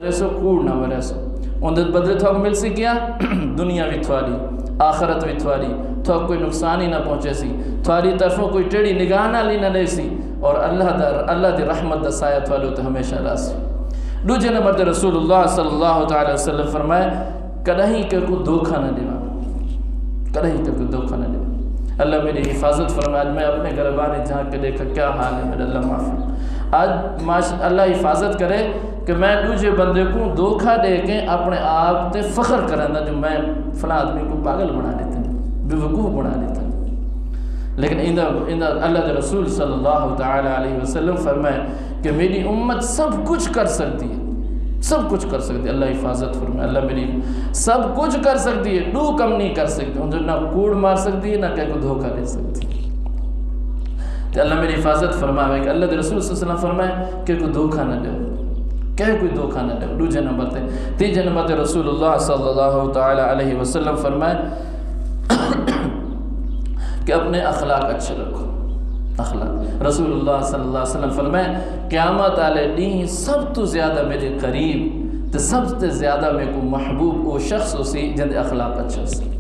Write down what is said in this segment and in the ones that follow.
رسو کوڑ نہ ورسو اندر بدلے تھوک مل سی کیا دنیا بھی تھواری آخرت بھی تھواری تھوک کوئی نقصان ہی نہ پہنچے سی تھواری طرفوں کوئی ٹیڑی نگاہ نہ لی نہ لے سی اور اللہ دی رحمت دا سایہ تھوالو تو ہمیشہ راسی دوجے نمبر تے رسول اللہ صلی اللہ تعالی وسلم فرمائے کدہیں کہ کو دھوکہ نہ دیوا کدہیں کہ کو دھوکہ نہ دیوا اللہ میری حفاظت فرمائے آج میں اپنے گھربانے جہاں کے دیکھا کیا حال ہے میرے اللہ معافی آج اللہ حفاظت کرے کہ میں دوجے بندے کو دھوکہ دے کے اپنے آپ تے فخر کرنا جو میں فلاں آدمی کو پاگل بنا لیتے ہیں بے وقوف بنا لیتے ہیں لیکن اللہ کے رسول صلی اللہ تعالی علیہ وسلم فرمائے کہ میری امت سب کچھ کر سکتی ہے سب کچھ کر سکتی ہے اللہ حفاظت فرمائے اللہ میری سب کچھ کر سکتی ہے دو کم نہیں کر سکتی انہیں نہ کوڑ مار سکتی ہے نہ کہ کو دھوکہ دے سکتی ہے تو اللہ میری حفاظت فرمائے کہ اللہ کے رسول صلی اللہ علیہ وسلم فرمائے کہ کوئی دھوکہ نہ دے کہ کوئی دھوکہ نہ دے دوجے نمبر تے تیجے نمبر تے رسول اللہ صلی اللہ تعالی علیہ وسلم فرمائے کہ اپنے اخلاق اچھے رکھو اخلاق رسول اللہ صلی اللہ علیہ وسلم فرمائے قیامت والے دن سب تو زیادہ میرے قریب تے سب سے زیادہ میرے کو محبوب وہ شخص اسی جن اخلاق اچھا سی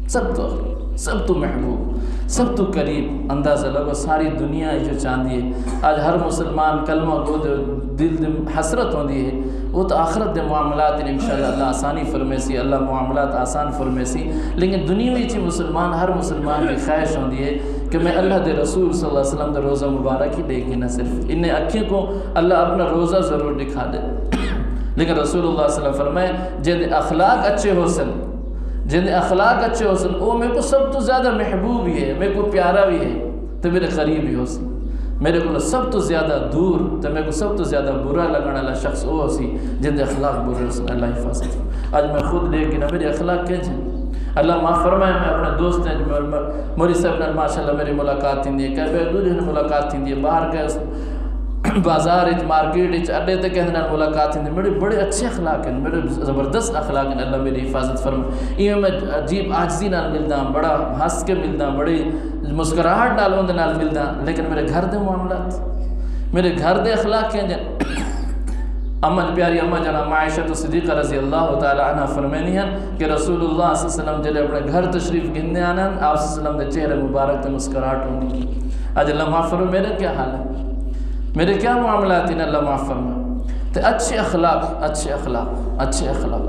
سب تو محبوب سب تو قریب اندازہ لگو ساری دنیا جو چاندی ہے آج ہر مسلمان کلمہ کو دل حسرت ہوندی ہے وہ تو آخرت دے معاملات انشاءاللہ اللہ آسانی فرمے سی اللہ معاملات آسان فرمے سی لیکن دنیاوی چی مسلمان ہر مسلمان کی خواہش ہوندی ہے کہ میں اللہ دے رسول صلی اللہ علیہ وسلم دے روزہ مبارک ہی دیکھی نہ صرف انہیں اکھیں کو اللہ اپنا روزہ ضرور دکھا دے لیکن رسول اللہ صلی اللہ علیہ وسلم فرمائے جن اخلاق اچھے ہو سن وہ میرے کو سب تو زیادہ محبوب ہی ہے میرے کو پیارا بھی ہے تو میرے قریب ہی ہو سی میرے کو سب تو زیادہ دور تو میرے کو سب تو زیادہ برا لگنے والا شخص وہ سی جن اخلاق برے ہو سن اللہ حفاظت آج میں خود دیکھ کے نہ میرے اخلاق کیا جائیں اللہ معاف فرمائے میں اپنے دوست ہیں موری صاحب نے ماشاءاللہ میری ملاقات تھی ہے کہ دوجے نے ملاقات تھی ہے باہر گئے بازار مارکیٹ اڈے تے کہنے نال ملاقات تھی میرے بڑے اچھے اخلاق ہیں میرے زبردست اخلاق ہیں اللہ میری حفاظت فرمائے یہ میں عجیب عاجزی نال ملدا بڑا ہنس کے ملدا بڑی مسکراہٹ نال اون دے نال ملدا لیکن میرے گھر دے معاملات میرے گھر دے اخلاق ہیں اماں پیاری اماں جناب عائشہ صدیقہ رضی اللہ تعالی عنہ فرمانی ہیں کہ رسول اللہ صلی اللہ علیہ وسلم جلے اپنے گھر تشریف گھنے آنا آپ صلی اللہ علیہ وسلم دے چہرے مبارک تے مسکراہٹ ہوندی آج اللہ معاف فرمائے میرے کیا حال ہے میرے کیا معاملات ہیں اللہ معاف فرمائے تو اچھے اخلاق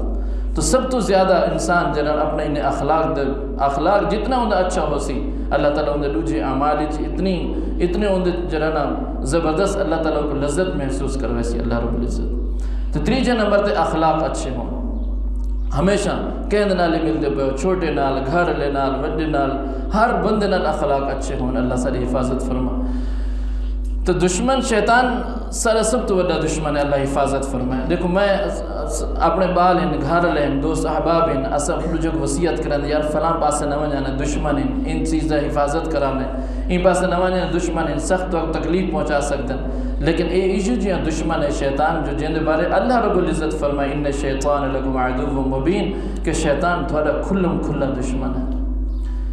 تو سب تو زیادہ انسان جنہاں اپنے انہیں اخلاق جتنا اندھا اچھا ہو سی اللہ تعالیٰ اندھے دوجے اعمال اتنے اندھے جنہاں زبردست اللہ تعالیٰ کو لذت محسوس کروے سی اللہ رب العزت تو تیجے نمبر تے اخلاق اچھے ہوں ہمیشہ کہند نال ملتے پہ چھوٹے نال گھر لے نال وڈے نال ہر بندے نال اخلاق اچھے ہوں اللہ ساری حفاظت فرما تو دشمن شیطان سارا سب تو بڑا دشمن ہے اللہ حفاظت فرمائے دیکھو میں اپنے بال ان گھر لیں دوست احباب ان اصل جو وصیت کریں یار فلاں پاسے نہ جانا دشمن ان چیزیں حفاظت کرانے ان پاسے نہ جانا دشمن ان سخت وقت تکلیف پہنچا سکتے ہیں لیکن اے ایشو جی دشمن ہے شیطان جو جن بارے اللہ رب العزت فرمائے ان شیطان لکم عدو مبین کہ شیطان تھوڑا کھلا دشمن ہے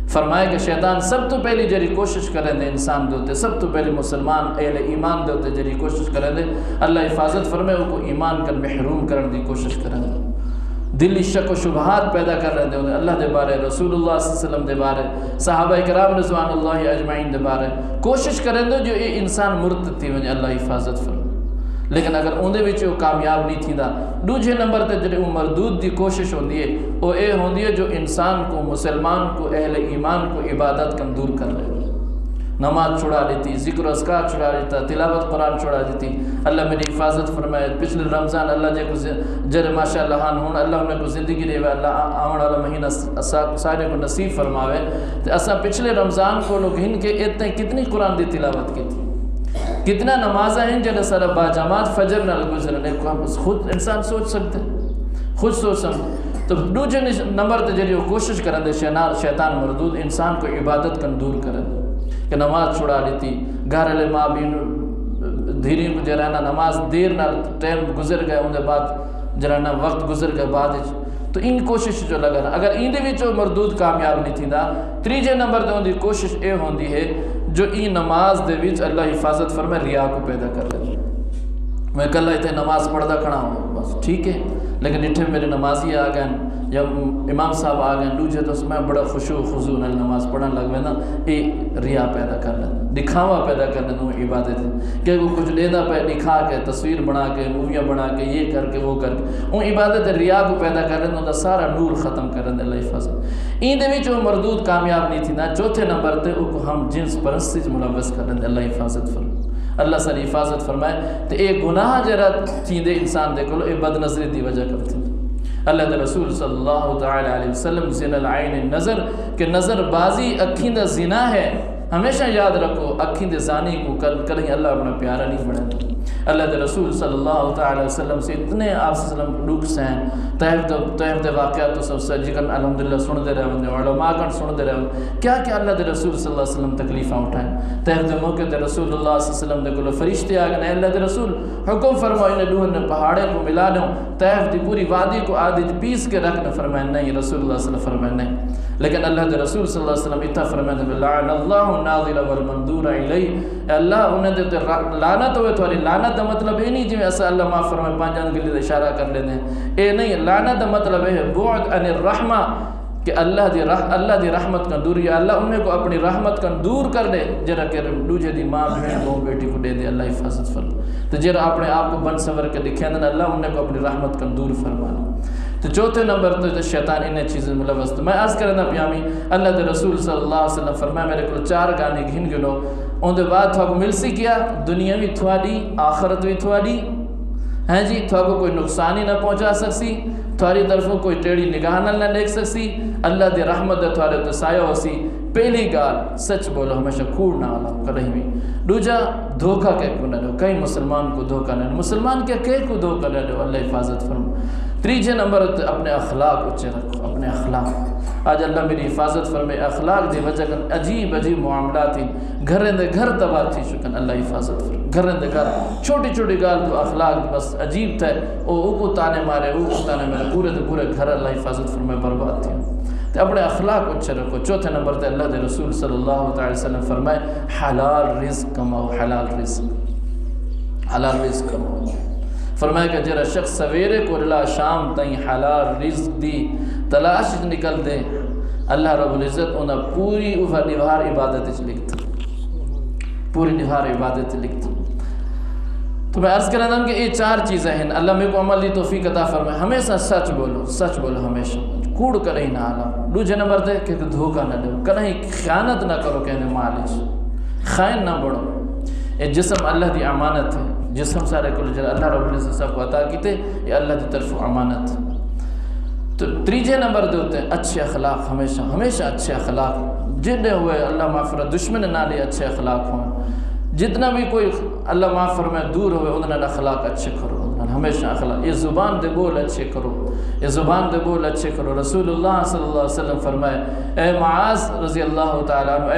فرمائے کہ شیطان سب تو پہلی جری کوشش کریں دے انسان دوتے سب تو پہلی مسلمان اہل ایمان دوتے جری کوشش کریں دے اللہ حفاظت فرمائے وہ کو ایمان کر محروم کرنے دی کوشش کریں دے دلی شک و شبہات پیدا کر رہے دے اللہ دے بارے رسول اللہ صلی اللہ علیہ وسلم دے بارے صحابہ کرام رضوان اللہ اجمعین دے بارے کوشش کریں دے جو یہ انسان مرتد تھی وجہ اللہ حفاظت فرمائے لیکن اگر اندھے وچ وہ کامیاب نہیں تھی دا دوجے نمبر تے جڑے وہ مردود دی کوشش ہوندی ہے وہ اے ہوندی ہے جو انسان کو مسلمان کو اہل ایمان کو عبادت کم دور کر لے نماز چھڑا دیتی ذکر و اذکار چھڑا دیتا تلاوت قرآن چھڑا دیتی اللہ میری حفاظت فرمائے پچھلے رمضان اللہ جے کو جرے ماشاء اللہ ہون اللہ انہیں کو زندگی دے اللہ آمن والا مہینہ سارے کو نصیب فرماوے تو اسا پچھلے رمضان کو لوگ ہن کے اتنے کتنی قرآن دی تلاوت کی تھی کتنا نمازیں ہیں جنہیں سارا باجامات فجر نہ گزرنے کو خود انسان سوچ سکتے خود سوچ سکتے تو دوجے نمبر تے جڑی وہ کوشش کریں دے شیطان مردود انسان کو عبادت کن دور کریں کہ نماز چھڑا لیتی گھر لے ماں بھی دھیری کو جرانا نماز دیر نہ ٹائم گزر گئے ان دے بعد جرانا وقت گزر گئے بعد تو ان کوشش جو لگا اگر ان دے وچ مردود کامیاب نہیں تھی دا تیجے نمبر تے ان دی کوشش اے ہوندی ہے جو ای نماز دے وچ اللہ حفاظت فرمائے ریا کو پیدا کر لے میں کل اتنے نماز پڑھتا کھڑا ہوں بس ٹھیک ہے، لیکن اتنے میرے نمازی آ گئے یا امام صاحب آ گئے دوجے تو میں بڑا خشوع خضوع نال نماز پڑھن لگ پہ نا، یہ ریا پیدا کر لیں، دکھاوا پیدا کر لیں وہ عبادت ہے کہ وہ کچھ لینا پہ دکھا کے تصویر بنا کے موویاں بنا کے یہ کر کے وہ کر کے وہ عبادت ریا کو پیدا کر لیں، ان سارا نور ختم کر دیں۔ اللہ حفاظت این دے وہ مردود کامیاب نہیں تھی نا۔ چوتھے نمبر تے وہ ہم جنس پرستی سے ملوث کر دیں۔ اللہ حفاظت فرمائے، اللہ ساری حفاظت فرمائے۔ تو ایک گناہ جرا تھیندے انسان دے کلو اے بد نظری دی وجہ کرتے اللہ دے رسول صلی اللہ تعالی علیہ وسلم زنا العین نظر کہ نظر بازی اکھیں دا زنا ہے۔ ہمیشہ یاد رکھو اکھیں دے زانی کو کہیں اللہ اپنا پیارا نہیں بڑھے۔ اللہ دے رسول صلی اللہ تعالی وسلم سے اتنے آپ صلی اللہ علیہ وسلم ڈوکس ہیں، طیف دے واقعات تو سب سے جگن الحمدللہ سن دے رہے ہیں، علماء کن سن دے رہے ہیں کیا کیا اللہ دے رسول صلی اللہ علیہ وسلم تکلیفیں اٹھائیں۔ طیف دے موقع دے رسول اللہ صلی اللہ علیہ وسلم دے کلو فرشتے آگئے، اللہ دے رسول حکم فرمائے انہیں لوہن نے پہاڑے کو ملا لوں، طیف دی پوری وادی کو آدھی پیس کے رکھنے، فرمائے نہیں، رسول اللہ صلی اللہ علیہ وسلم فرمائے نہیں، لیکن اللہ دے رسول صلی اللہ علیہ وسلم اتنا فرمائے لعن اللہ الناظر والمنظور الیہ، اللہ انہیں دے لعنت ہوئے تو لعنت دا مطلب یہ نہیں جی ایسا اللہ معاف فرمائے پانچان کے لیے اشارہ کر لیتے ہیں، اے نہیں، لعنت دا مطلب ہے بعد عن الرحمہ کہ اللہ دی رحمت کا دور، یا اللہ انہیں کو اپنی رحمت کا دور کر دے جرا کہ دوجے دی ماں بہن بہو بیٹی کو دے دے۔ اللہ حفاظت فرمائے تو جرا اپنے آپ کو بن سور کے دکھیں دن اللہ انہیں کو اپنی رحمت کا دور فرمانا۔ تو چوتھے نمبر تو شیطان انہیں چیزیں ملوث تو میں عرض کرنا پیامی اللہ دے رسول صلی اللہ علیہ وسلم فرمائے میرے کو 4 گانے گھن گنو ان دے بعد تھا کو مل سی کیا دنیا بھی تھوڑی آخرت بھی تھوڑی ہیں جی، تھا کو کوئی نقصانی نہ پہنچا سکسی، تھوڑی طرفوں کوئی ٹیڑی نگاہ نہ دیکھ سکسی، اللہ دی رحمت دے تھوڑے تو سایہ ہو سی۔ پہلی گال سچ بولو، ہمیشہ کوڑ نہ آلا کہیں بھی۔ دوجا دھوکہ کہہ کو نہ دو، کئی مسلمان کو دھوکہ نہ دو، مسلمان کہہ کو دھوکہ نہ دو، اللہ حفاظت فرمو۔ تیجے نمبر اپنے اخلاق اچھے رکھو، اپنے اخلاق۔ آج اللہ میری حفاظت فرمے، اخلاق دی وجہ کن عجیب عجیب معاملات ہیں، گھریں دے گھر تباہ تھی شکن، اللہ حفاظت فرمے۔ گھریں دے گھر چھوٹی چھوٹی گال تو اخلاق بس عجیب تھے، او کو تانے مارے، او کو تانے مارے، پورے دے پورے گھر اللہ حفاظت فرمے برباد تھی۔ تو اپنے اخلاق اچھے رکھو۔ چوتھے نمبر تے اللہ دے رسول صلی اللہ تعالی وسلم فرمائے حلال رزق کماؤ، حلال رزق، حلال رزق کماؤ۔ فرمایا کہ جرا شخص سویرے کو اللہ شام تائیں حلال رزق دی تلاش نکل دے، اللہ رب العزت انہیں پوری نوہار عبادت لکھتا، پوری نوہار عبادت لکھتا۔ تو میں عرض کرنا کہ یہ 4 چیزیں ہیں، اللہ میرے کو عمل دی توفیق عطا فرمائے۔ ہمیشہ سچ بولو، سچ بولو ہمیشہ، کوڑ کریں نہ آلا۔ دوجہ نمبر دے کہ دھوکہ نہ دو، کہیں خیانت نہ کرو، کہنے مالش خائن نہ بڑھو۔ یہ جسم اللہ دی امانت ہے، جسم سارے کو اللہ رب العزت سب کو عطا کیتے، یہ اللہ دی طرف امانت۔ تو تیجے نمبر دے ہوتے ہیں اچھے اخلاق، ہمیشہ ہمیشہ اچھے اخلاق، جنہیں ہوئے اللہ معافرہ دشمن نہ لے اچھے اخلاق ہوں، جتنا بھی کوئی اللہ معاف فرمائے دور ہوئے انہیں اخلاق اچھے کرو، ہمیشہ اخلاق۔ یہ زبان دے بول اچھے کرو، یہ زبان دے بول اچھے کرو۔ رسول اللہ صلی اللہ علیہ وسلم فرمائے اے معاذ رضی اللہ تعالیٰ عنہ،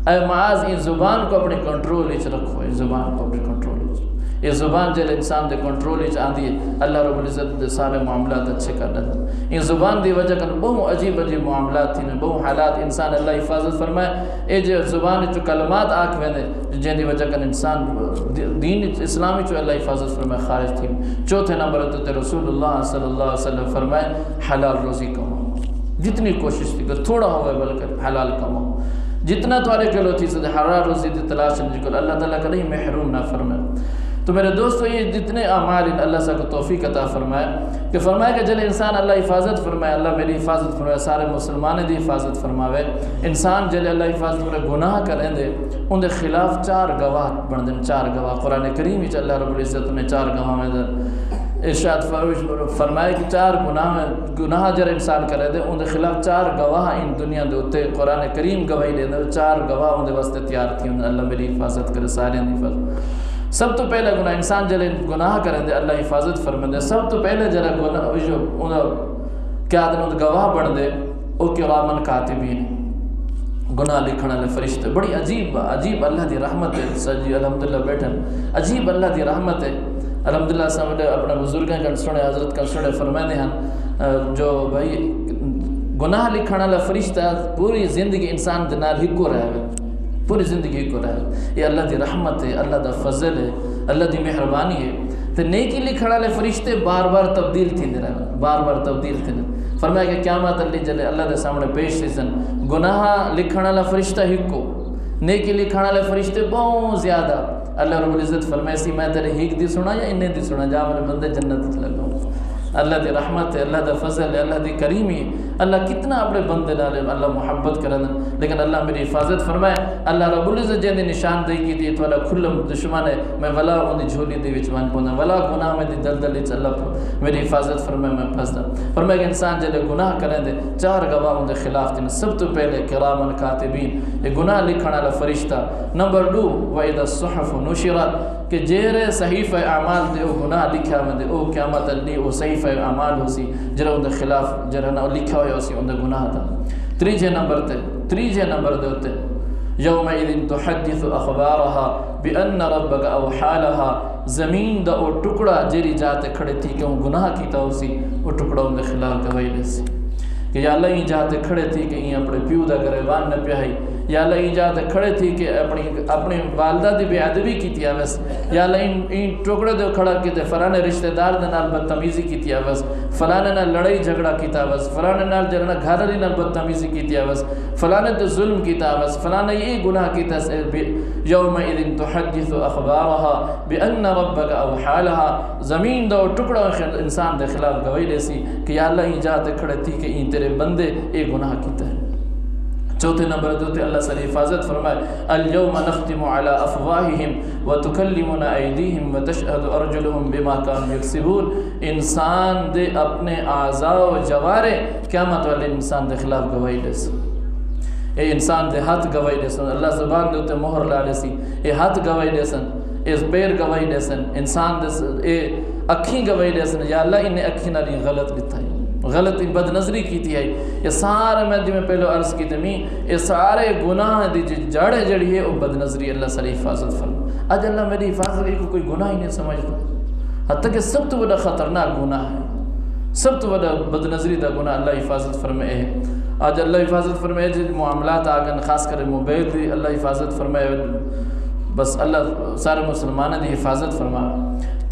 اے معاذ ان زبان کو اپنے کنٹرول اچھ رکھو، ان زبان کو اپنے کنٹرول اچھ۔ یہ زبان جل انسان دے کنٹرول اچھ آندھی ہے، اللہ رب العزت دے سارے معاملات اچھے کر دیتا۔ ان زبان دی وجہ کن بہو عجیب عجیب معاملات تھی، بہو حالات انسان اللہ حفاظت فرمائے۔ اے جو زبان جو کلمات آکھ ویندے جن دی وجہ کن انسان دین اسلامی جو اللہ حفاظت فرمائے خارج تھی۔ چوتھے نمبر تے رسول اللہ صلی اللہ علیہ وسلم فرمائے حلال روزی کماؤ، جتنی کوشش تھی کہ تھوڑا ہوئے بلکہ حلال کماؤ، جتنا تھوڑے کلو تھی سے حلال روزی دی تلاش نکل، اللہ تعالیٰ کا نہیں محروم نہ فرمائے۔ تو میرے دوستو یہ جتنے اعمال اللہ سے کو توفیق عطا فرمائے کہ فرمائے کہ جل انسان اللہ حفاظت فرمائے، اللہ میری حفاظت فرمائے، سارے مسلمان دی حفاظت فرماوے۔ انسان جل اللہ حفاظت فرمائے گناہ کریں دے ان دے خلاف 4 گواہ بن دیں، 4 گواہ۔ قرآن کریم ہی اللہ رب العزت نے 4 گواہ میں ارشاد فرمائے کہ 4 گناہ جر انسان کرے دے ان دے خلاف 4 گواہ ان دنیا دے ہوتے قرآن کریم گواہی دے دے، 4 گواہ ان دے واسطے تیار تھی، اللہ میری حفاظت کرے، سارے دی حفاظت۔ سب تو پہلے گناہ انسان جلے گناہ کریں دے اللہ حفاظت فرمائے دے، سب تو پہلے جلے گناہ جو کیا دن گواہ بڑھ دے او کرامن کاتبین، گناہ لکھنے والے فرشتے۔ بڑی عجیب اللہ دی رحمت ہے، سجی الحمدللہ بیٹھن عجیب اللہ دی رحمت ہے۔ الحمدللہ سامنے اپنے بزرگیں کن سنے حضرت کن سنے فرمائے ہیں جو بھائی گناہ لکھنے والا فرشتہ پوری زندگی انسان دے نال ہکو رہے، پوری زندگی کو رہے۔ یہ اللہ دی رحمت ہے، اللہ دا فضل ہے، اللہ دی مہربانی ہے تو نیکی لکھنے والے فرشتے بار بار تبدیل تھیندے رہے، بار بار تبدیل تھیندے۔ فرمایا کہ قیامت علی جلے اللہ دے سامنے پیش تھیسن، گناہ لکھنے والا فرشتہ ہکو، نیکی لکھنے والے فرشتے بہت زیادہ۔ اللہ رب العزت فرمائے سی میں تیرے ہیک دی سنا یا انہیں دی سنا، جا میرے بندے جنت لگاؤں۔ اللہ دی رحمت ہے، اللہ دا فضل ہے، اللہ دی کریمی ہے، اللہ کتنا اپنے بندے نالے اللہ محبت کرنا، لیکن اللہ میری حفاظت فرمائے۔ اللہ رب العزت جن دی نشاندہی کی تھی تو اللہ کھلم دشمن ہے، میں ولا ان دی جھولی دی وچ وان پونا، ولا گناہ میں دی دلدل وچ اللہ میری حفاظت فرمائے میں پھنسدا۔ فرمائے کہ انسان جلے گناہ کریں دے چار گواہ ان دے خلاف دے، سب تو پہلے کرامن کاتبین، یہ گناہ لکھنے والا فرشتہ۔ نمبر 2 وَإِذَا الصُّحُفُ نُشِرَتْ، کہ جیرے صحیفہ اعمال دے او گناہ لکھا میں دے او قیامت علی او صحیفہ اعمال ہو سی جرہ ان دے خلاف جرہ نہ لکھا ہویا ہو سی ان دے گناہ دا۔ تریجے نمبر دے ہوتے یومئذ تحدث اخبارها بأن ربک اوحی لها، زمین دا او ٹکڑا جیری جاتے کھڑے تھی کہ وہ گناہ کیتا ہو سی وہ ٹکڑا ان دے خلاف گواہی دے سی کہ یا اللہ ہی جاتے کھڑے تھی کہ این اپنے پیو دا گریبان نہ پیائی، یا اللہ ہی جاتے کھڑے تھی کہ اپنی والدہ دی بے ادبی کی تھی آویس، یا اللہ این ٹکڑے دے کھڑا کی تے فلانے رشتہ دار دے نال بدتمیزی کی تھی آویس، فلانے نال لڑائی جھگڑا کی تھا آویس، فلانے نال جرنا گھرلی نال بدتمیزی کی تھی آویس، فلانے تے ظلم کی تھا آویس، فلانے یہ گناہ کی تھا۔ یومئذ تحدث اخبارها بأن ربک اوحی لها، زمین دا ٹکڑا انسان دے خلاف گواہی دے سی کہ یا اللہ ہی جاتے کھڑے تھی کہ این تیرے بندے ایک گناہ کیتا ہے۔ چوتھے نمبر دوتے اللہ صلی حفاظت فرمائے اليوم نختم على افواہہم وتکلمنا ایدیہم وتشہد ارجلہم بما کانوا یکسبون، انسان دے اپنے اعضاء و جوارے قیامت والے انسان دے خلاف گواہی دے سی، اے انسان دے ہاتھ گواہی دے سن، اللہ زبان دے ہوتے مہر لالے سی، اے ہاتھ گواہی دے سن، اے پیر گواہی دے سن، انسان دے اے اکھیں گواہی دے سن، یا اللہ انہیں اکھیں نالی غلط بتائی، غلطی بد نظری کی تھی ہے، یہ سارے میں دی میں پہلو عرض کی تھی یہ سارے گناہ دی جڑ جڑی ہے وہ بد نظری اللہ صلی حفاظت فرما۔ آج اللہ میری حفاظت کی کوئی گناہ ہی نہیں سمجھتا، حتیٰ کہ سب تو بڑا خطرناک گناہ ہے، سب تو بڑا بد نظری دا گناہ اللہ حفاظت فرمائے ہے۔ آج اللہ حفاظت فرمائے جن معاملات آگن خاص کر موبائل دی اللہ حفاظت فرمائے، بس اللہ سارے مسلمانوں دی حفاظت فرما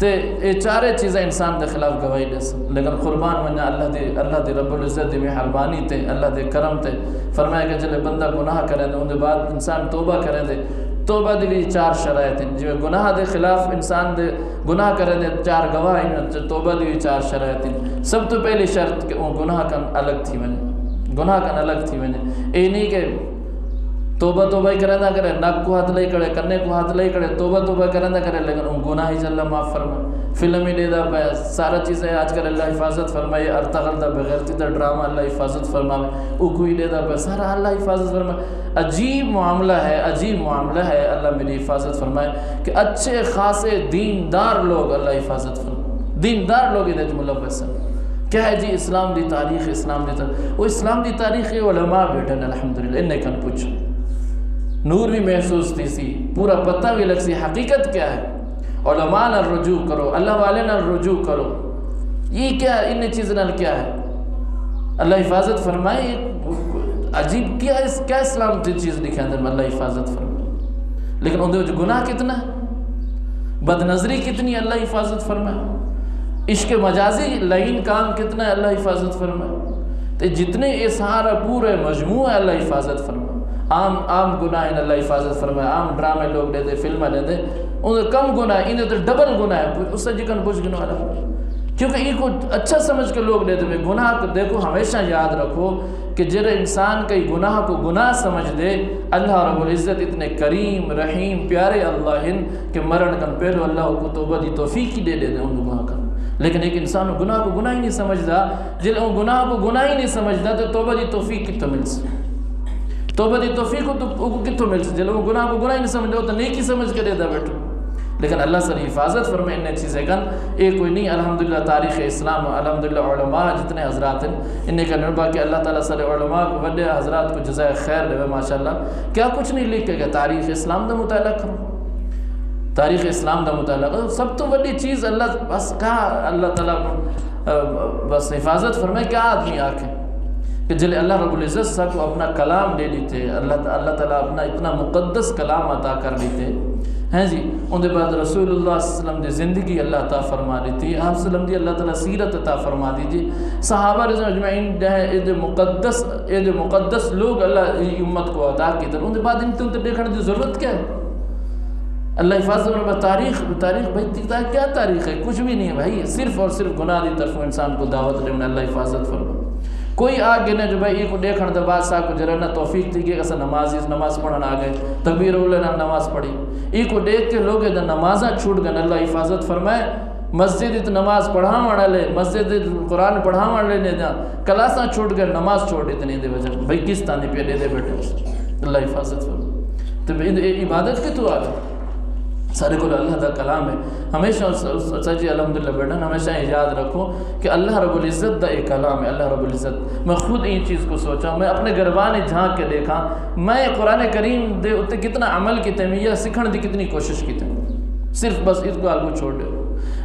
تے یہ چارے چیزیں انسان دے خلاف گواہی دے سن، لیکن قربان مننا اللہ دی رب العزت دی مہربانی تے اللہ دے کرم تے فرمایا کہ جلے بندہ گناہ کریں دے ان دے بعد انسان توبہ کریں دے، توبہ دی بھی چار شرائط ہیں، جو گناہ دے خلاف انسان دے گناہ کریں دے چار گواہ ہیں، توبہ دی بھی چار شرائط ہیں۔ سب تو پہلی شرط کہ وہ گناہ کن الگ تھی ونے، گناہ کن الگ تھی ونے، اے نہیں کہ توبہ ہی کریں نہ کرے، نک کو ہاتھ لے کرے، کنے کو ہاتھ لے کرے، توبہ کریں نہ کرے، لیکن ان گناہ ہی اللہ معاف فرمائے، فلم ہی لے دا پہ سارا چیزیں آج کل اللہ حفاظت فرمائے، ارتغل دا بغیرتی دا ڈرامہ اللہ حفاظت فرمائے، اگو ہی لے دا پہ سارا اللہ حفاظت فرمائے۔ عجیب معاملہ ہے، اللہ میری حفاظت فرمائے کہ اچھے خاصے دیندار لوگ اللہ حفاظت فرمائے، دیندار لوگ ادھر ملوث ہیں۔ کیا ہے جی اسلام دی تاریخ، اسلام دی تاریخ، وہ اسلام دی تاریخ علماء بیٹھن الحمدللہ انہیں کن پوچھ نور بھی محسوس تھی سی، پورا پتہ بھی لگ سی حقیقت کیا ہے، علماء نال رجوع کرو، اللہ والے نال رجوع کرو، یہ کیا ان چیز نال کیا ہے، اللہ حفاظت فرمائے۔ عجیب کیا اسلام کی چیز لکھا اندر میں اللہ حفاظت فرمائے، لیکن اندر جو گناہ کتنا ہے، بد نظری کتنی اللہ حفاظت فرمائے، عشق مجازی لعین کام کتنا ہے اللہ حفاظت فرمائے، تو جتنے یہ سارا پورے مجموعہ اللہ حفاظت فرمائے۔ عام گناہ ان اللہ حفاظت فرمائے، عام ڈرامے لوگ لے دے، فلمیں لے دے، انہیں کم گناہ ہے، انہیں تو ڈبل گناہ ہے، اس سے جکن پوچھ گناہ والا، کیونکہ یہ کو اچھا سمجھ کے لوگ لے دے۔ گناہ کو دیکھو ہمیشہ یاد رکھو کہ جرے انسان کئی گناہ کو گناہ سمجھ دے، اللہ رب العزت اتنے کریم رحیم پیارے اللہ ہیں کہ مرن کن پہلو اللہ کو توبہ دی توفیق ہی دے دے ان گناہ کا، لیکن ایک انسان گناہ کو گناہ ہی نہیں سمجھدا، جل ان گناہ کو گناہ ہی نہیں سمجھدا تو توبہ دی توفیق کتوں مل سی، توبہ دی توفیق کو کتوں مل سی، جل وہ گناہ کو گناہ ہی نہیں سمجھدا تو نیکی سمجھ کے دے دا بیٹھو، لیکن اللہ سے حفاظت فرمائے انہیں چیزیں کن ایک کوئی نہیں۔ الحمدللہ تاریخ اسلام الحمدللہ علماء جتنے حضرات ہیں انہیں کا نربا کہ اللہ تعالیٰ صلی علماء کو بڑے حضرات کو جزائے خیر دے ماشاءاللہ، کیا کچھ نہیں لکھ کے تاریخ اسلام دا مطالعہ کرو، تاریخ اسلام دا مطالعہ کرو، سب تو بڑی چیز اللہ بس کہا اللہ تعالیٰ بس حفاظت فرمائے۔ کیا آدمی آکے کہ جلے اللہ رب العزت سا کو اپنا کلام دے لیتے، اللہ تعالیٰ اپنا اتنا مقدس کلام عطا کر لیتے ہیں جی ان دے بعد رسول اللہ صلی اللہ علیہ وسلم دی زندگی اللہ عطا فرما دیتی آپ وسلم دی اللہ تعالیٰ سیرت عطا فرما دیجیے صحابہ رضوان اجمعین یہ مقدس لوگ اللہ امت کو عطا کی طرح ان دے بعد ان تے دیکھنے دی ضرورت کیا ہے اللہ حفاظت میں تاریخ بھائی کیا تاریخ ہے کچھ بھی نہیں ہے بھائی صرف اور صرف گناہ دی طرف انسان کو دعوت دے اللہ حفاظت فرما کوئی آگے نہ جو بھائی یہ کو دیکھنے دے بعد صاحب کو جرنا توفیق تھی کہ ایسا نماز پڑھنا آ گئے تکبیر اولا نماز پڑھی یہ کو دیکھ کے لوگ دا نمازاں چھوٹ گئے اللہ حفاظت فرمائے مسجد نماز پڑھا والا لے مسجد قرآن پڑھا والے نے دا کلاساں چھوٹ گئے نماز چھوڑ اتنی دے وجہ بھائی کس طرح پہ دے بیٹھے اللہ حفاظت فرمائے تو عبادت کی تو آ گئے سارے کو اللہ دا کلام ہے ہمیشہ سچی الحمدللہ بیٹھن ہمیشہ یاد رکھو کہ اللہ رب العزت دا ایک کلام ہے اللہ رب العزت میں خود این چیز کو سوچا میں اپنے گھروانے جھانک کے دیکھا میں قرآن کریم دے اتے کتنا عمل کی تیمیہ سکھن دی کتنی کوشش کی تیمیہ صرف بس اس کو آگو چھوڑ دے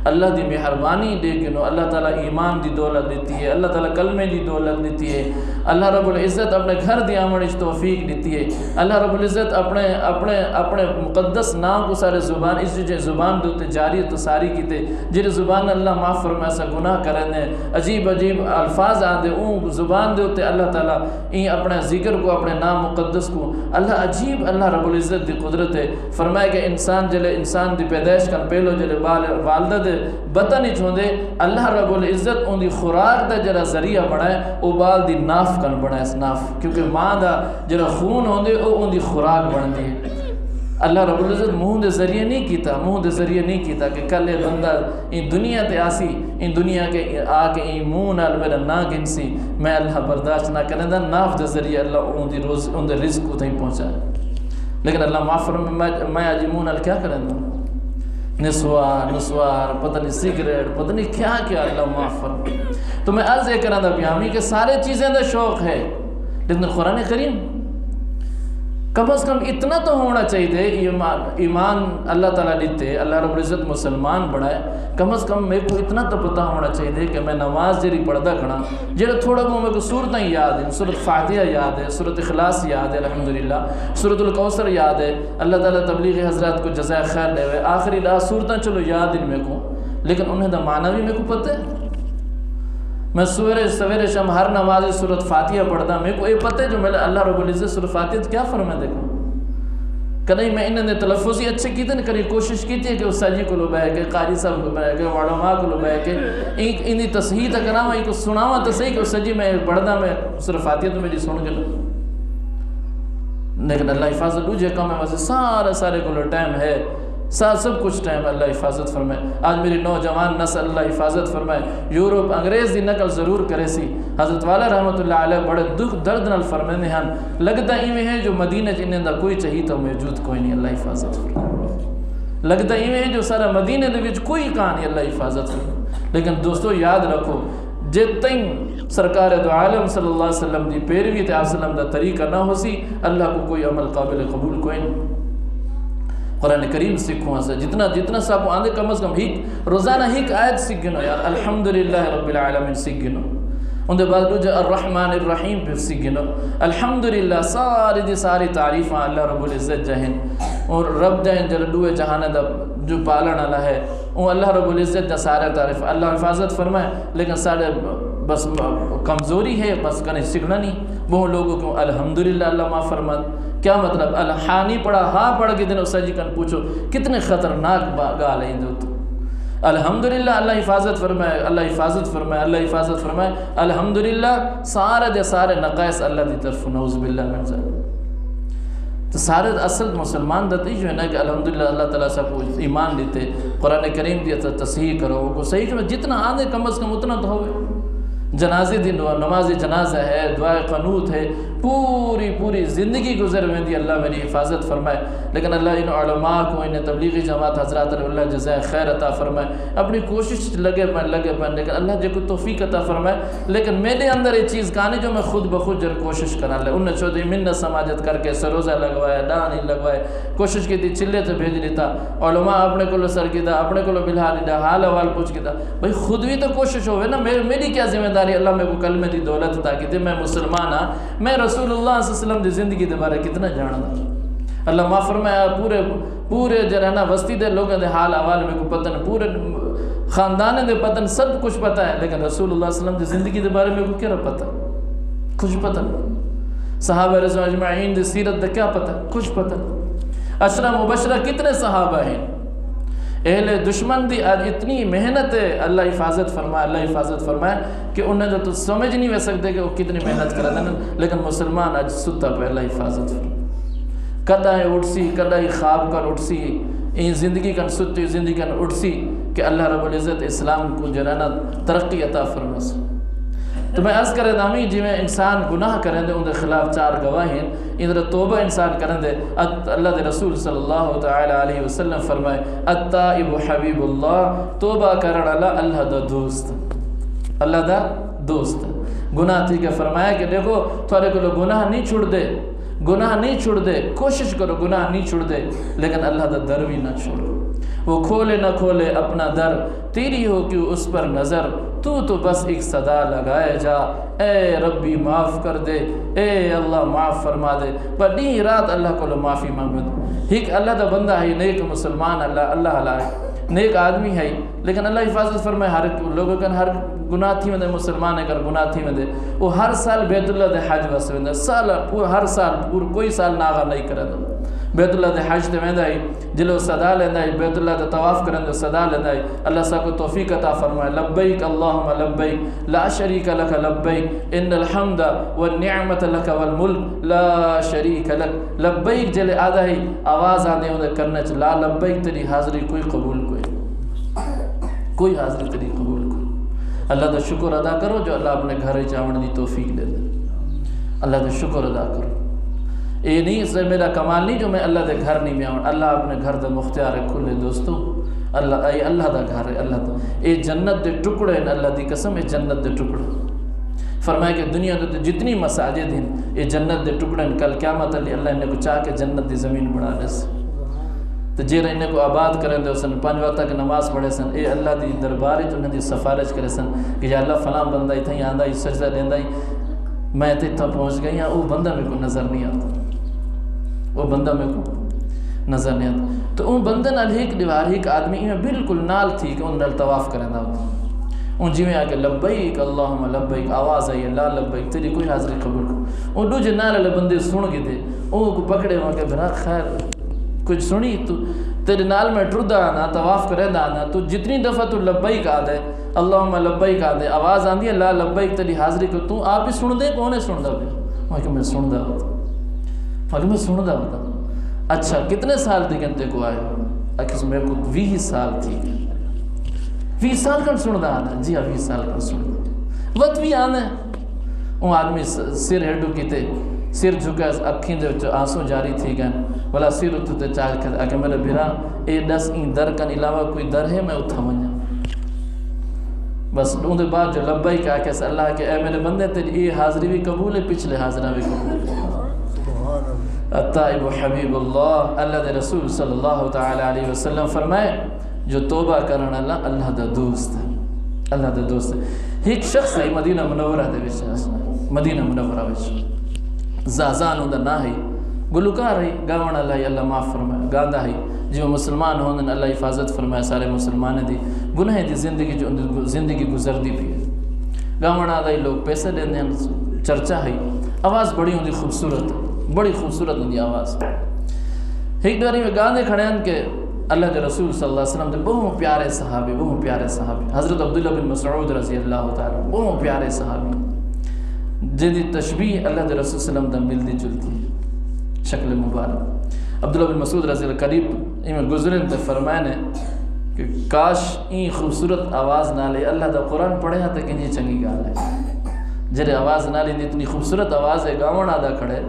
اللہ دی مہربانی دے گنو اللہ تعالیٰ ایمان دی دولت دیتی ہے اللہ تعالیٰ کلمے دی دولت دیتی ہے اللہ رب العزت اپنے گھر دی آمڑش توفیق دیتی ہے اللہ رب العزت اپنے مقدس نام کو سارے زبان اس جو زبان دوتے جاری تو ساری کیتے جنہیں زبان اللہ معاف فرمائے ایسا گناہ کرنے عجیب الفاظ آدھے اون زبان دوتے اللہ تعالیٰ این اپنے ذکر کو اپنے نام مقدس کو اللہ عجیب اللہ رب العزت دی قدرت ہے فرمائے کہ انسان دی پیدائش کن پہلو جلے والدہ دے بطن ہی چھوندے اللہ رب العزت ان دی خوراک دا جرا ذریعہ بڑھائے او بال دی ناف کن بڑھائے اس ناف کیونکہ ماں دا جرا خون ہوندے او ان دی خوراک بڑھ دی اللہ رب العزت منہ دے ذریعہ نہیں کیتا کہ کل یہ بندہ ان دنیا تے آسی ان دنیا کے آکے ان منہ نال میرا نا گنسی میں اللہ برداشت نہ کرنے دا ناف دے ذریعہ اللہ ان دے رزق کو تہیں پہنچا لیکن اللہ معاف فرمائے میں آجی منہ نال کیا کریں دا نسوار پتہ نہیں سگریٹ پتہ نہیں کیا اللہ معاف فرمائے تو میں عرض یہ کرنا دا بیامی کہ سارے چیزیں دا شوق ہے لیکن قرآن کریم کم از کم اتنا تو ہونا چاہیے ایمان اللہ تعالیٰ لیتے اللہ رب العزت مسلمان بڑھائے کم از کم میرے کو اتنا تو پتہ ہونا چاہیے کہ میں نماز جری پڑھدا کھڑا جڑا تھوڑا کو میرے کو سورتیں یاد ہیں سورۃ فاتحہ یاد ہے سورۃ اخلاص یاد ہے الحمدللہ سورۃ الکوثر یاد ہے اللہ تعالیٰ تبلیغ حضرات کو جزائے خیر دے آخری لا سورتیں چلو یاد ہیں میرے کو لیکن انہیں دا معنی بھی میرے کو پتہ ہے میں سویرے شام ہر نماز سورۃ فاتحہ پڑھتا میرے کو یہ پتہ ہے جو میں اللہ رب العزت سورۃ فاتحہ کیا فرمائے دیکھو کہیں میں انہوں نے تلفظ ہی اچھے کیتے ہیں کہیں کوشش کی تھی کہ استاد جی کو لو بہ کے قاری صاحب کو بہ کے علماء کو لو بہ کے ان کی تصحیح تک کراوا ان کو سناوا تو صحیح کہ استاد جی میں پڑھنا میں سورۃ فاتحہ تو میری سن کے لیکن اللہ حفاظت دوجے کم ہے واسے سارے کو ٹائم ہے سب کچھ ٹائم اللہ حفاظت فرمائے آج میری نوجوان نسل اللہ حفاظت فرمائے یورپ انگریز دی نقل ضرور کرے سی حضرت والا رحمۃ اللہ علیہ بڑے دکھ درد نال فرمائے ہیں لگتا ہی میں ہے جو مدینہ جنہیں دا کوئی چاہیے تو موجود کوئی نہیں اللہ حفاظت فرمائے لگتا ہی میں ہے جو سارا مدینہ دے وچ کوئی کہانی اللہ حفاظت فرمائے لیکن دوستو یاد رکھو جتیں سرکار دو عالم صلی اللہ علیہ وسلم دی پیروی تے آپ وسلم دا طریقہ نہ ہو سی اللہ کو کوئی عمل قابل قبول کوئی نہیں قرآن کریم سکھوں سے جتنا ساپو آندے کم از کم روزانہ ہیک آیت سکھ گنو یار الحمدللہ رب العالمین سکھ گنو ان دے بعد جو الرحمن الرحیم پھر سکھ گنو الحمدللہ ساری تعریفاں اللہ رب العزت جہن اور رب جہن جلدوے جہانے دا جو پالن اللہ ہے وہ اللہ رب العزت دا سارے تعریف اللہ حفاظت فرمائے لیکن سارے بس کمزوری ہے بس کنے سکھنا نہیں وہ لوگوں کو الحمدللہ اللہ معاف فرمائے کیا مطلب الحانی پڑھا ہاں پڑھ کے دن اس جی کن پوچھو کتنے خطرناک گال ہیں دوت الحمدللہ اللہ حفاظت فرمائے اللہ حفاظت فرمائے اللہ حفاظت فرمائے الحمدللہ سارے دے سارے نقائص اللہ دی طرف نعوذ باللہ من ذلک تو سارے اصل مسلمان دتی جو ہے نا کہ الحمدللہ اللہ تعالیٰ سے کو ایمان دیتے قرآن کریم دیا تصحیح کرو کو صحیح کرو جتنا آدھے کم از کم اتنا تو ہوئے جنازے دن نماز جنازہ ہے دعائے قنوت ہے پوری زندگی گزر ہوئی دی اللہ میری حفاظت فرمائے لیکن اللہ ان علماء کو ان تبلیغی جماعت حضرات اللہ جزائے خیر عطا فرمائے اپنی کوشش لگے پن لیکن اللہ جے کو توفیق عطا فرمائے لیکن میرے اندر یہ چیز کہانی جو میں خود بخود جر کوشش کرا لے انہیں چودھری منت سماجت کر کے سروزہ لگوائے ڈانی لگوائے کوشش کی تھی چلے تو بھیج لیتا علماء اپنے کو سر کی دا اپنے کو بلہا لیتا حال حوال پوچھ کی دا بھائی خود بھی تو کوشش ہوئے نا میری کیا ذمہ داری اللہ میں کو کلمے دی دولت عطا کی تھی میں مسلمان ہاں میں رسول اللہ صلی اللہ علیہ وسلم دی زندگی دے بارے کتنا جانا دا اللہ معاف فرمائے پورے جرانا وسطی دے لوگوں دے حال احوال میں کو پتہ نہیں، پورے خاندان دے پتہ نہیں، سب کچھ پتہ ہے، لیکن رسول اللہ صلی اللہ علیہ وسلم دی زندگی دے بارے میں کو کیا پتہ؟ کچھ پتہ نہیں۔ صحابہ رضوان اجمعین دی سیرت دے کیا پتہ؟ کچھ پتہ نہیں۔ عشرہ مبشرہ کتنے صحابہ ہیں؟ اہل دشمن دی اتنی محنت ہے، اللہ حفاظت فرمائے، اللہ حفاظت فرمائے کہ انہیں تو سمجھ نہیں ہو سکتے کہ وہ کتنی محنت کر دیں، لیکن مسلمان آج ستا پہ اللہ حفاظت فرمائے۔ کدا ہے اٹھسی، کدا ہی خواب کر اٹھسی، این زندگی کن ستی زندگی کن اٹھسی کہ اللہ رب العزت اسلام کو جرانا ترقی عطا فرما سے۔ تو میں عرض کرے دامی جی میں انسان گناہ کریں دے ان دے خلاف چار گواہ ہیں، ادھر توبہ انسان کریں دے، اللہ دے رسول صلی اللہ تعالی علیہ وسلم فرمائے التائب حبیب اللہ، توبہ کرن اللہ دا دوست، اللہ دا دوست۔ گناہ تھی کہ فرمایا کہ دیکھو تھوڑے کو گناہ نہیں چھوڑ دے، گناہ نہیں چھوڑ دے، کوشش کرو گناہ نہیں چھوڑ دے، لیکن اللہ دا در بھی نہ چھوڑو، وہ کھولے نہ کھولے اپنا در، تیری ہو کیوں اس پر نظر، تو بس ایک صدا لگائے جا، اے ربی معاف کر دے، اے اللہ معاف فرما دے، بڑی رات اللہ کو معافی مانگد۔ ایک اللہ دا بندہ ہے، نیک مسلمان اللہ ہے، نیک آدمی ہے، لیکن اللہ حفاظت فرمائے ہر لوگوں کا ہر گناہ تھی میں دے، مسلمان اگر گناہ تھی میں دے، وہ ہر سال بیت اللہ دے حج واسطے وندے، ہر سال کوئی سال ناغا نہیں کرے دو، بیت اللہ دے حج تے ویندا ہے، جلو صدا لیندا ہے، بیت اللہ دے طواف کرن دے صدا لیندا ہے، اللہ سا کو توفیق عطا فرمائے، لبیک اللہم لبیک لا شریک لک لبیک ان الحمد والنعمت لک والملک لا شریک لک، لبیک جلے آدھا ہی آواز آدھے ہوندے کرنے چ لا لبیک تیری حاضری کوئی قبول کوئی حاضری تیری قبول کوئی۔ اللہ دا شکر ادا کرو جو اللہ اپنے گھر چاون دی توفیق دے دے، اللہ دا شکر ادا کرو۔ یہ نہیں اس میرا کمال نہیں جو میں اللہ دے گھر نہیں میں آؤں، اللہ اپنے گھر دا مختار ہے کھلے دوستوں، اللہ دا گھر ہے، اللہ دا اے جنت دے ٹکڑے ہیں، اللہ دی قسم اے جنت دے ٹکڑے۔ فرمایا کہ دنیا دے جتنی مساجد ہیں اے جنت دے ٹکڑے ہیں، کل قیامت علی اللہ انہیں کو چاہ کے جنت دی زمین بڑھا دے سے، تو جیرہ انہیں کو آباد کریں دے سن، 5 وقت تک نماز پڑھے سن، اے اللہ دی درباری جو انہیں دی سفارش کرے سن کہ یا اللہ فلاں بندہ ہی تھا ہی آندہ ہی سجدہ دیندہ ہی میں تھا پہنچ گئی ہاں، وہ بندہ میں کو نظر نہیں آتا، وہ بندہ میں کو نظر نہیں آتا، تو ان بندے نال ایک دیوار ایک آدمی میں بالکل نال تھی کہ ان نال طواف کریں دا ہوتا، ان جی میں آکے لبیک اللہم لبیک آواز آئی لا لبیک تیری کوئی حاضری قبول کرو، ان دو جے نال علی بندے سن گئے تھے، ان کو پکڑے وہاں کہ بھرا خیر کچھ سنی تو تیرے نال میں ٹردہ آنا طواف کرے دانا، تو جتنی دفعہ تو لبیک آدھے اللہم لبیک آدھے آواز آندھی ہے لا لبیک تیری حاضری کو، تو آپ ہی سن دے کون ہے سن دا بھی؟ وہاں کہ میں سن دا ہوتا، وہاں کہ میں سن دا ہوتا۔ اچھا کتنے سال تھی گنتے کو آئے؟ اکیس میرے کو 20 سال تھی، 20 سال کن سن دا آنا، جی ہاں 20 سال کن سن دا وقت بھی آنا ہے۔ وہ آدمی سر ہیڈو کی تے سر جھکا اکھیں دے آنسوں جاری تھی گئن بلا سر اتھتے چاہ کے آگے میرے بھیرا اے 10 این در کن علاوہ کوئی در ہے میں اتھا منجا، بس ان دے بعد جو لبائی کہا کہ اللہ کہ اے میرے بندے تیری یہ حاضری بھی قبول ہے، پچھلے حاضرہ بھی قبول ہے۔ التائب حبیب اللہ، اللہ دے رسول صلی اللہ تعالی علیہ وسلم فرمائے جو توبہ کرنا اللہ دا دوست ہے، اللہ دا دوست ہے۔ ایک شخص ہے مدینہ منورہ دے وچ، مدینہ منورہ وچ زازان ہوں دا نہ ہے، گلوکار ہے، گاون اللہ معاف فرمائے، گاندہ ہے جو مسلمان ہوندن اللہ حفاظت فرمائے، سارے مسلمان دی گناہ دی زندگی جو زندگی گزر دی بھی ہے، گاون آدھائی لوگ پیسے لیندے ہیں، چرچا ہے، آواز بڑی ہوندی خوبصورت، بڑی خوبصورت ہوندی آواز۔ ایک دوری میں گاندے کھڑے ہیں کہ اللہ دے رسول صلی اللہ علیہ وسلم دے بہت پیارے صحابی، بہت پیارے صحابی، حضرت عبداللہ بن مسعود رضی اللہ تعالیٰ بہت پیارے صحابی جن دی تشبیح اللہ دے رسول صلی اللہ علیہ وسلم دا ملتی جلتی ہے، شکل مبارک۔ عبداللہ بن مسعود رضی اللہ قریب میں گزرن تے فرمائنے کہ کاش این خوبصورت آواز نہ لے اللہ دا قرآن پڑھے ہاں تک انجی چنگی گال ہے، جرے آواز نہ لے اتنی خوبصورت آواز ہے، گاون آدھا کھڑے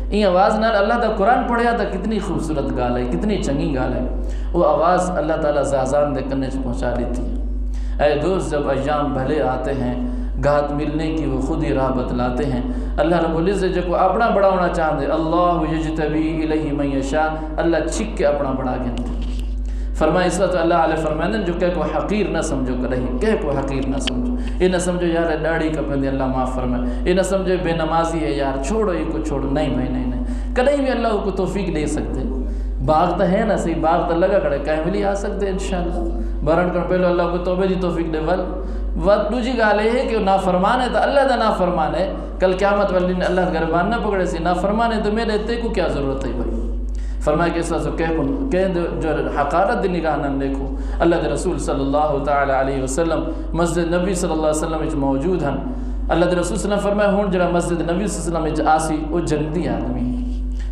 این آواز نہ اللہ دا قرآن پڑھے ہاں تک کتنی خوبصورت گال ہے، کتنی چنگی گال ہے، وہ آواز اللہ تعالیٰ زازان دے کرنے سے پہنچا لیتی ہے۔ اے دوست جب ایام بھلے آتے ہیں گھات ملنے کی وہ خود ہی راہ بتلاتے ہیں، اللہ رب العزت جو کو اپنا بڑا ہونا چاہتے اللہ یجتبی الیہ من یشاء، اللہ چھک کے اپنا بڑا گنتے فرمائے اس وقت اللہ علیہ فرمائے جو کہ کو حقیر نہ سمجھو کرہی، کہ کو حقیر نہ سمجھو، یہ نہ سمجھو یار ڈاڑی کا پندے اللہ معاف فرمائے، یہ نہ سمجھو بے نمازی ہے یار چھوڑو یہ کو چھوڑو، نہیں بھائی نہیں، کدیں بھی اللہ کو توفیق دے سکتے، باغ تو ہے نا صحیح، باغ تو لگا کھڑے، کہیں ملی آ سکتے انشاءاللہ برن کر پہلو اللہ کو توبہ دی توفیق دے وقت دوجی گال یہ ہے کہ نافرمان ہے تو اللہ دا نافرمان ہے، کل قیامت والی نے اللہ گربان نہ پکڑے سی، نافرمان ہے تو میرے تے کو کیا ضرورت ہے بھائی؟ فرمایا کہ اس واسطے کہہ جو حقارت دی نگاہ نہ دیکھو، اللہ دے رسول صلی اللہ تعالی علیہ وسلم مسجد نبی صلی اللہ علیہ وسلم موجود ہیں، اللہ دے رسول صلی اللہ علیہ وسلم فرمایا ہون جڑا مسجد نبی صلی اللہ علیہ وسلم آسی وہ جنتی آدمی،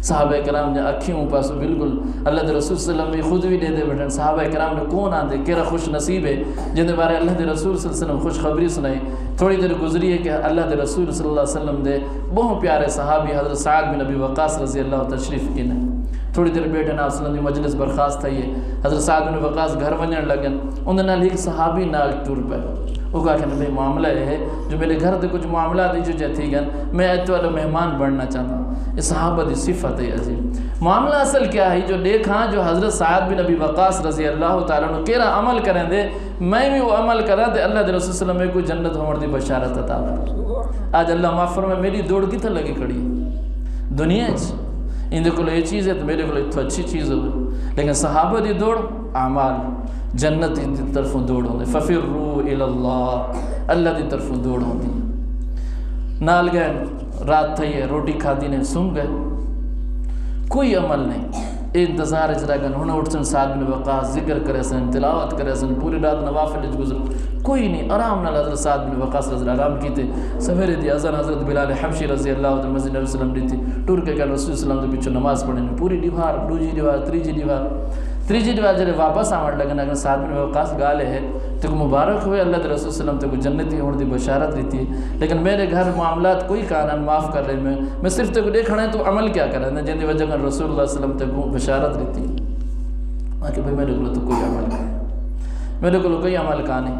صحابہ کرام نے اکھیوں پاسو بالکل اللہ دے رسول صلی اللہ علیہ وسلم خود بھی دے دے بیٹھن، صحابہ کرام نے کون آندے کیرا خوش نصیب ہے جن دے بارے اللہ دے رسول صلی اللہ علیہ وسلم خوش خبری سنائی۔ تھوڑی دیر گزری ہے کہ اللہ دے رسول صلی اللہ علیہ وسلم دے بہت پیارے صحابی حضرت سعد بن ابی وقاص رضی اللہ تشریف کی نے، تھوڑی دیر بیٹھے نا وسلم دی مجلس برخاست تھا، یہ حضرت سعد بن وقاص گھر ونجن لگن، انہوں نے ایک صحابی نال ٹور پہ وہ کہا کہ بھائی معاملہ یہ ہے جو میرے گھر دے کچھ معاملات جو جاتی گن میں ایت والا مہمان بڑھنا چاہتا ہوں، یہ صحابہ دی صفت ہے عظیم۔ معاملہ اصل کیا ہے جو دیکھاں جو حضرت سعد بن ابی وقاص رضی اللہ تعالیٰ عنہ کیرا عمل کریں دے میں بھی وہ عمل کرا دے اللہ دے رسول صلی اللہ علیہ وسلم میں کوئی جنت ہون دی بشارت عطا کر۔ آج اللہ معاف فرمائے میری دوڑ کی تھا لگی کھڑی دنیا ان دے کلو یہ چیز ہے تو میرے کلو اتنا اچھی چیز ہوگی، لیکن صحابہ دی دوڑ اعمال جنت دی طرفوں دوڑ ہوندے، ففروا الی اللہ، اللہ دی طرفوں دوڑ ہوندی۔ نال گئے رات تھی ہے روٹی کھادی نے سن گئے، کوئی عمل نہیں، انتظار اجرا گن ہونا اٹھسن سعد بن وقاص ذکر کرے سن تلاوت کرے سن پوری رات نوافل گزر، کوئی نہیں، آرام نال حضرت سعد بن وقاص رضی اللہ آرام کیتے، سویرے دی اذان حضرت بلال حبشی رضی اللہ عنہ مسجد نبی صلی اللہ علیہ وسلم دیتی، ٹور کے کہا رسول صلی اللہ علیہ وسلم پیچھے نماز پڑھنے پوری دیوار، دوجی دیوار، تریجی دیوار جلے واپس آمد لگنا اگر سعد بن وقاص گالے ہے تو مبارک ہوئے اللہ دے رسول صلی اللہ علیہ وسلم تو جنتی ہونے دی بشارت دیتی ہے، لیکن میرے گھر معاملات کوئی کانن معاف کر رہے میں صرف تو دیکھنا ہے تو عمل کیا کر رہے ہیں جن دی وجہ کر رسول اللہ صلی اللہ علیہ وسلم تو بشارت دیتی ہے کہ بھئی میرے کو تو کوئی عمل نہیں، میرے کو کوئی عمل کا نہیں،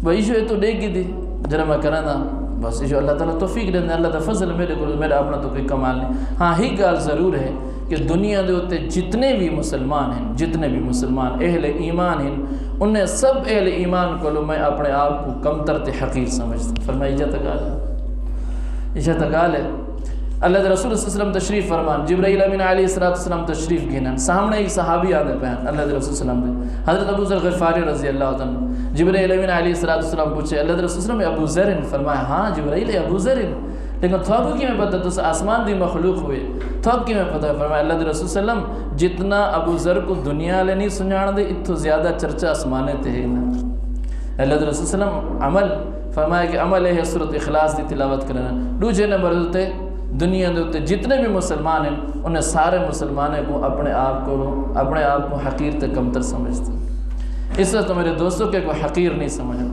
بھئی ایشو تو دیکھ گی دی جرا میں کرنا بس ایشو اللہ تعالیٰ توفیق دینے اللہ دا فضل میرے کو میرا اپنا تو کوئی کمال نہیں۔ ہاں ہی گال ضرور ہے کہ دنیا دے ہوتے جتنے بھی مسلمان ہیں، جتنے بھی مسلمان اہل ایمان ہیں، انہیں سب اہل ایمان کو لو میں اپنے آپ کو کم تر تے حقیر سمجھتا۔ فرمائی اجازت گال ہے اللہ دے رسول صلی اللہ علیہ وسلم تشریف فرمان، جبرائیل امین علیہ السلام تشریف گھنن، سامنے ایک صحابی آنے پہن اللہ دے رسول صلی اللہ علیہ وسلم دے حضرت ابو ذر غفاری رضی اللہ عنہ، جبرائیل امین علیہ السلام پوچھے اللہ دے رسول صلی اللہ علیہ وسلم ابو ذر، فرمایا ہاں جبرائیل ابو ذر، لیکن تھوڑا کی میں پتہ تو آسمان دی مخلوق ہوئے تھوڑا کی میں پتہ، فرمایا اللہ دے رسول صلی اللہ علیہ وسلم جتنا ابو ذر کو دنیا لے نہیں سنجان دے اتھو زیادہ چرچہ آسمانے تے ہے نا۔ اللہ دے رسول صلی اللہ علیہ وسلم عمل فرمایا کہ عمل ہے سورۃ اخلاص دی تلاوت کرنا، دوسرے نمبر ہوتے دنیا دے جتنے بھی مسلمان ہیں انہیں سارے مسلمانوں کو اپنے آپ کو حقیر تے کمتر سمجھتے، اس وقت میرے دوستوں کہ کوئی حقیر نہیں سمجھنا،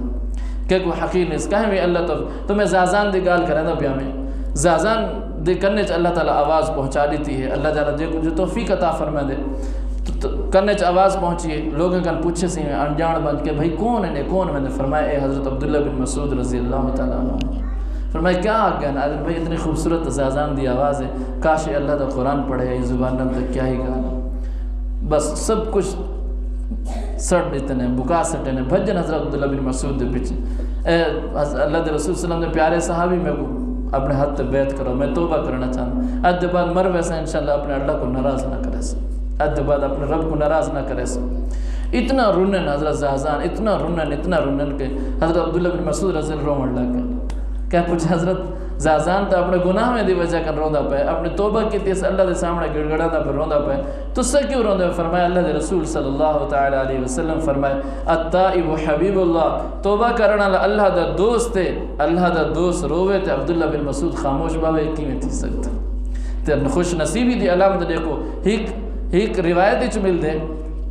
کہ کوئی حقیر نہیں، کہیں بھی اللہ تو میں زازان دی گال کریں دا پیا میں زازان دے کرنے چ اللہ تعالیٰ آواز پہنچا دیتی ہے، اللہ تعالیٰ جو توفیق عطا فرما دے کرنے چ آواز پہنچیے لوگوں کن پوچھے سی انجان بن کے بھائی کون ہے کون میں نے فرمایا اے حضرت عبداللہ بن مسعود رضی اللہ تعالیٰ عنہ، فرمایا کیا آگیا نا بھائی اتنی خوبصورت زازان دی آواز ہے، کاش اللہ دا قرآن پڑھے یہ زبان نم تک کیا ہی گانا، بس سب کچھ سڑ دیتے ہیں بکا سٹے ہیں بھجن حضرت عبداللہ بن مسعود دے پیچھے، اے اللہ دے رسول صلی اللہ علیہ وسلم نے پیارے صحابی میں کو اپنے حد تے بیعت کرو، میں توبہ کرنا چاہتا ہوں، آج دے بعد مر ویسا انشاءاللہ اپنے اللہ کو ناراض نہ کرے سا، آج دے بعد اپنے رب کو ناراض نہ کرے سا۔ اتنا رنن حضرت زازان اتنا رنن کہ حضرت عبداللہ بن مسعود رضی اللہ عنہ لگ گئے، کیا پوچھا حضرت زازان تو اپنے گناہ میں دی وجہ کر روندا پہ اپنے توبہ کی تیس اللہ دے سامنے گڑ گڑا دا پہ روندا پہ تو سے کیوں روندا پہ؟ فرمایا اللہ دے رسول صلی اللہ تعالی علیہ وسلم فرمائے التائب حبیب اللہ، توبہ کرنا اللہ دا دوست ہے، اللہ دا دوست روے تے عبداللہ بن مسعود خاموش باوے کی میں تھی سکتا تے خوش نصیبی دی علامت دیکھو، ایک روایت اچ مل دے،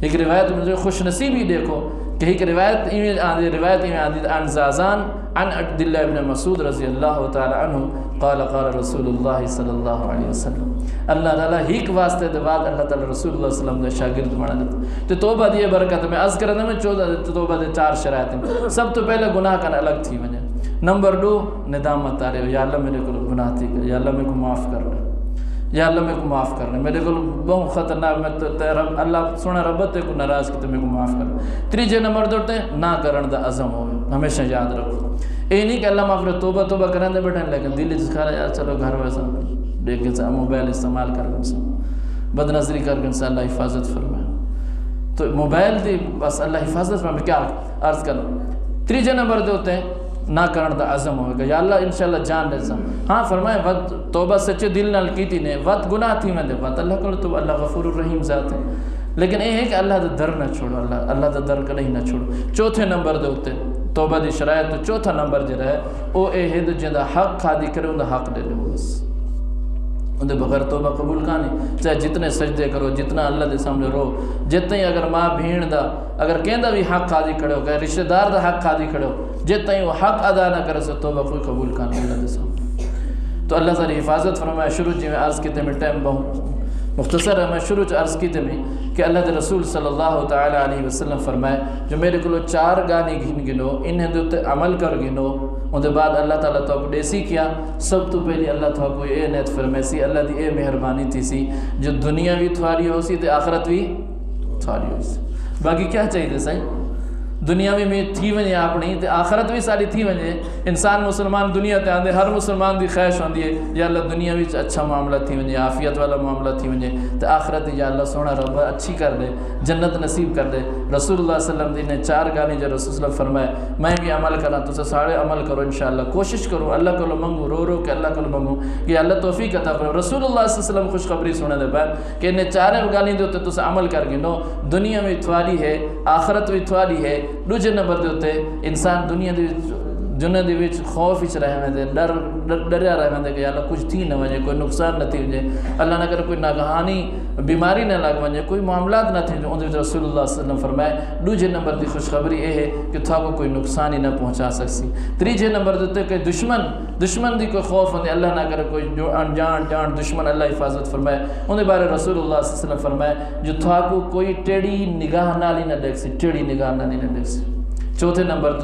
ایک روایت میں خوش نصیبی دیکھو کہ ایک روایت ایویں آندی عن زازان عن عبداللہ بن مسعود رضی اللہ تعالی عنہ قال رسول اللہ صلی اللہ علیہ وسلم، اللہ تعالیٰ ایک واسطے دے بعد اللہ تعالیٰ رسول اللہ صلی اللہ علیہ وسلم دے شاگرد مانا دیتا تو توبہ دی برکت میں عرض کرنے میں 14 توبہ دے 4 شرائط ہیں، سب تو پہلے گناہ کا الگ تھی وجہ، نمبر 2 ندامت آ رہے ہو یا اللہ میرے کو گناہ تھی یا اللہ میرے کو معاف کر رہے یا اللہ میرے کو معاف کرنا، میرے کو بہت خطرناک میں تو اللہ سونا ربت تے کو ناراض کی تو میرے کو معاف کرنا۔ تیجے نمبر دوتے نہ کرن دا عزم ہو، ہمیشہ یاد رکھو، اے نہیں کہ اللہ معاف کرے توبہ کریں دے بیٹھیں، لیکن دل جس کھا رہا یار چلو گھر ویسا دیکھ کے موبائل استعمال کر گا بد نظری کر کے انسان اللہ حفاظت فرمائے. تو موبائل دی بس اللہ حفاظت فرمائے. کیا عرض کروں تیجے نمبر دے ہوتے ہیں نہ کرن دا عزم ہوئے گا یا اللہ انشاءاللہ جان رہا. ہاں فرمائے ود توبہ سچے دل نال کیتی نے ود گناہ تھی میں دے بات اللہ کو تو اللہ غفور الرحیم ذات ہے. لیکن یہ ہے کہ اللہ دا در نہ چھوڑو, اللہ دا در کہیں نہ چھوڑو. چوتھے نمبر دے ہوتے توبہ دی شرائط تو چوتھا نمبر جڑا ہے او اے ہے جندا حق کھادی کرے ان دا حق دے دو. بس ان دے بغیر توبہ قبول کانی. چاہے جتنے سجدے کرو, جتنا اللہ دے سامنے رو, جتنے اگر ماں بھیڑ دا اگر کہندا بھی حق کھادی کھڑے ہو, کہ رشتہ دار دا حق کھادی کھڑے ہو, جتنے وہ حق ادا نہ کرے سو توبہ کوئی قبول کانی اللہ دے سامنے. تو اللہ تعالی حفاظت فرمائے. شروع جی میں عرض کیتے میں ٹائم بہت مختصر ہے, میں شروع عرض کیتے میں کہ اللہ دے رسول صلی اللہ تعالی علیہ وسلم فرمائے جو میرے کو 4 گانے گنو انہیں دے تے عمل کر گنو ان دے بعد اللہ تعالیٰ تو ڈیسی کیا. سب تو پہلی اللہ تو کو اے نیت فرمائے سی اللہ دی اے مہربانی تھی سی جو دنیا بھی تھواری ہو سی تے آخرت بھی تھواری ہو سی. باقی کیا چاہیے تھے سائیں دنیا میں تھی ونجے اپنی تے آخرت بھی ساری تھی ونجے. انسان مسلمان دنیا تے آندے ہر مسلمان دی خواہش ہوندی ہے یا اللہ دنیا وچ اچھا معاملہ تھی ونجے, عافیت والا معاملہ تھی ونجے, تے آخرت یا اللہ سونا رب اچھی کر دے, جنت نصیب کر دے. رسول اللہ صلی اللہ علیہ وسلم نے 4 گانے جو رسول اللہ فرمائے میں بھی عمل کراں تو سارے عمل کرو انشاءاللہ. کوشش کرو اللہ کو منگو رو رو کہ اللہ کو منگو کہ اللہ توفیق عطا فرمائے. رسول اللہ صلی اللہ علیہ وسلم خوشخبری سنے دے بعد کہ انہیں 4 گانے دے تے تو عمل کر گنو دنیا میں تھواری ہے آخرت بھی تھواری ہے. دوجے نمبر دے ہوتے انسان دنیا دے وچ خوف وچ رہے ویندے, ڈریا رہے ویندے کہ اللہ کچھ تھی نہ ونجے, کوئی نقصان نہ تھی ونجے, اللہ نہ کرے کوئی ناگہانی بیماری نہ لگ ونجے, کوئی معاملات نہ تھے. ان رسول اللہ صلی اللہ علیہ وسلم فرمائے دوجے نمبر دی خوشخبری یہ ہے کہ تھا کو کوئی نقصان ہی نہ پہنچا سکسی. تیجے نمبر دے کہ دشمن دی کوئی خوف ہوندے اللہ نہ کرے کوئی جان دشمن اللہ حفاظت فرمائے. ان بارے رسول اللہ صلی اللہ علیہ وسلم فرمائے جو تھا کو کوئی ٹیڑھی نگاہ نالی نہ دیکھ سی, ٹیڑھی نگاہ نالی نہ دیکھ سی. چوتھے نمبر